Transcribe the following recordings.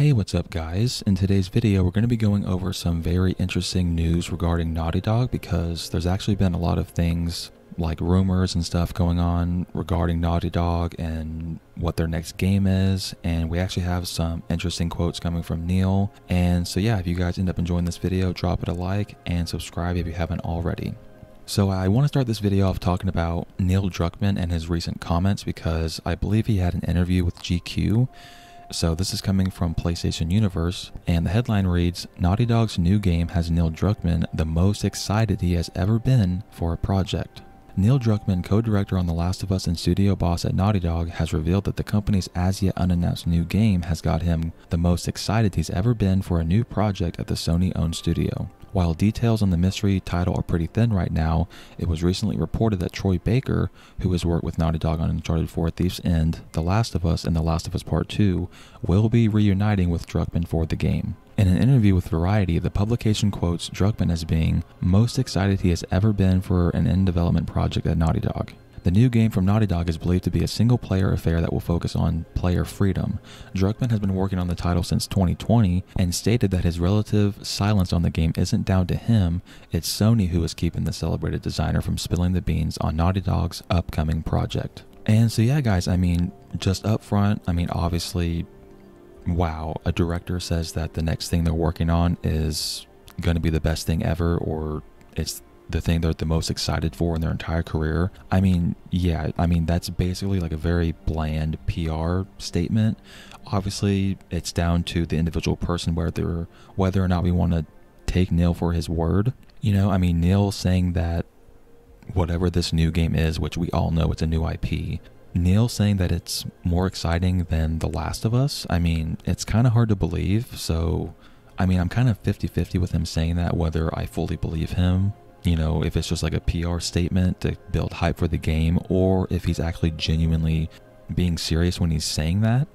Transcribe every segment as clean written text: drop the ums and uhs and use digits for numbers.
Hey, what's up guys? In today's video, we're going to be going over some very interesting news regarding Naughty Dog because there's actually been a lot of things like rumors and stuff going on regarding Naughty Dog and what their next game is, and we actually have some interesting quotes coming from Neil. And so yeah, if you guys end up enjoying this video, drop it a like and subscribe if you haven't already. So I want to start this video off talking about Neil Druckmann and his recent comments because I believe he had an interview with GQ. So this is coming from PlayStation Universe, and the headline reads, Naughty Dog's new game has Neil Druckmann the most excited he has ever been for a project. Neil Druckmann, co-director on The Last of Us and studio boss at Naughty Dog, has revealed that the company's as-yet unannounced new game has got him the most excited he's ever been for a new project at the Sony-owned studio. While details on the mystery title are pretty thin right now, it was recently reported that Troy Baker, who has worked with Naughty Dog on Uncharted 4: Thief's End, The Last of Us, and The Last of Us Part 2, will be reuniting with Druckmann for the game. In an interview with Variety, the publication quotes Druckmann as being most excited he has ever been for an in-development project at Naughty Dog. The new game from Naughty Dog is believed to be a single-player affair that will focus on player freedom. Druckmann has been working on the title since 2020 and stated that his relative silence on the game isn't down to him, it's Sony who is keeping the celebrated designer from spilling the beans on Naughty Dog's upcoming project. And so yeah guys, just up front, obviously, wow, a director says that the next thing they're working on is going to be the best thing ever, or it's the thing they're the most excited for in their entire career. That's basically like a very bland PR statement. Obviously, it's down to the individual person whether or not we want to take Neil for his word. Neil saying that whatever this new game is, which we all know it's a new IP, Neil saying that it's more exciting than The Last of Us, it's kind of hard to believe. So, I'm kind of 50-50 with him saying that, whether I fully believe him, if it's just like a PR statement to build hype for the game, or if he's actually genuinely being serious when he's saying that,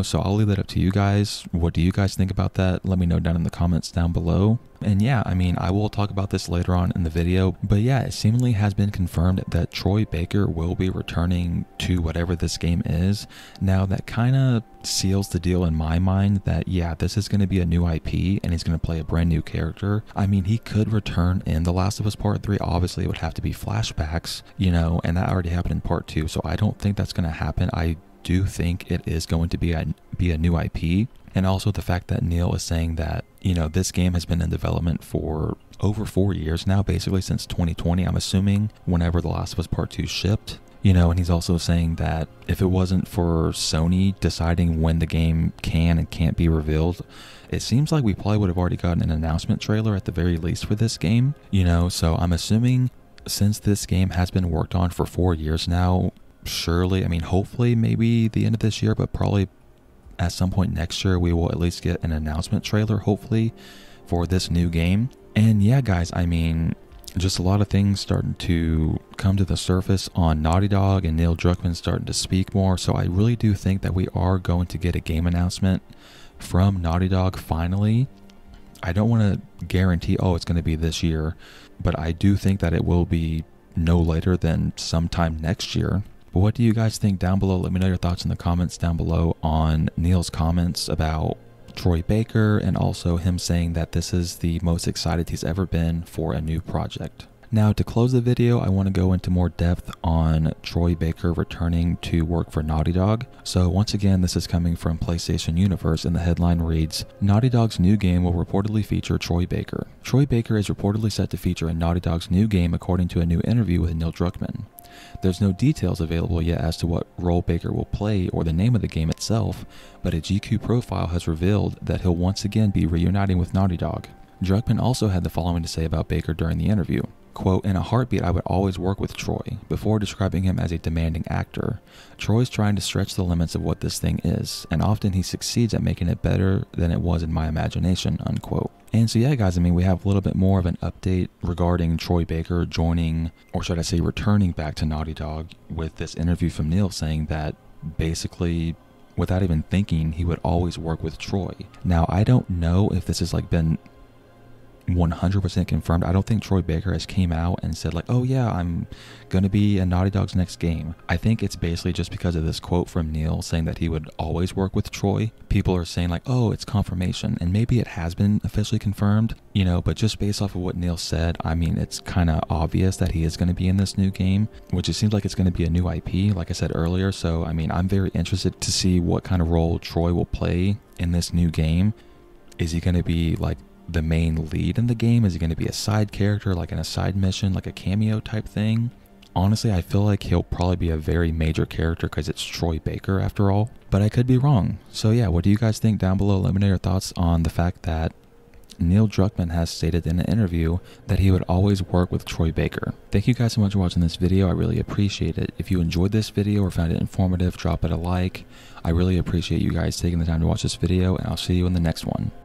so I'll leave that up to you guys. What do you guys think about that? Let me know down in the comments down below. And yeah, I will talk about this later on in the video, but yeah, it seemingly has been confirmed that Troy Baker will be returning to whatever this game is. Now that kind of seals the deal in my mind that yeah, this is going to be a new IP and he's going to play a brand new character. He could return in The Last of Us Part 3. Obviously it would have to be flashbacks, and that already happened in Part 2, so I don't think that's going to happen. I do think it is going to be a new IP. And also the fact that Neil is saying that, this game has been in development for over 4 years now, basically since 2020, I'm assuming, whenever The Last of Us Part 2 shipped. And he's also saying that if it wasn't for Sony deciding when the game can and can't be revealed, it seems like we probably would have already gotten an announcement trailer at the very least for this game, so I'm assuming since this game has been worked on for 4 years now, surely, hopefully maybe the end of this year, but probably at some point next year, we will at least get an announcement trailer, hopefully, for this new game. And yeah, guys, just a lot of things starting to come to the surface on Naughty Dog, and Neil Druckmann starting to speak more. So I really do think that we are going to get a game announcement from Naughty Dog finally. I don't want to guarantee, it's going to be this year, but I do think that it will be no later than sometime next year. But what do you guys think down below? Let me know your thoughts in the comments down below on Neil's comments about Troy Baker, and also him saying that this is the most excited he's ever been for a new project. Now, to close the video, I want to go into more depth on Troy Baker returning to work for Naughty Dog. So once again, this is coming from PlayStation Universe, and the headline reads, Naughty Dog's new game will reportedly feature Troy Baker. Troy Baker is reportedly set to feature in Naughty Dog's new game, according to a new interview with Neil Druckmann. There's no details available yet as to what role Baker will play or the name of the game itself, but a GQ profile has revealed that he'll once again be reuniting with Naughty Dog. Druckmann also had the following to say about Baker during the interview. Quote, in a heartbeat, I would always work with Troy, before describing him as a demanding actor. Troy's trying to stretch the limits of what this thing is, and often he succeeds at making it better than it was in my imagination, unquote. And so yeah, guys, we have a little bit more of an update regarding Troy Baker joining, or should I say returning back to Naughty Dog, with this interview from Neil saying that basically, without even thinking, he would always work with Troy. Now, I don't know if this has been 100% confirmed. I don't think Troy Baker has came out and said like, oh yeah, I'm gonna be in Naughty Dog's next game. I think it's basically just because of this quote from Neil saying that he would always work with Troy. People are saying like, oh, it's confirmation, and maybe it has been officially confirmed, you know, but just based off of what Neil said, I mean, it's kind of obvious that he is going to be in this new game, which it seems like it's going to be a new IP, like I said earlier. So I mean, I'm very interested to see what kind of role Troy will play in this new game. Is he going to be like the main lead in the game? Is he going to be a side character, like in a side mission, like a cameo type thing? Honestly, I feel like he'll probably be a very major character because it's Troy Baker after all, but I could be wrong. So yeah, what do you guys think down below? Let me know your thoughts on the fact that Neil Druckmann has stated in an interview that he would always work with Troy Baker. Thank you guys so much for watching this video. I really appreciate it. If you enjoyed this video or found it informative, drop it a like. I really appreciate you guys taking the time to watch this video, and I'll see you in the next one.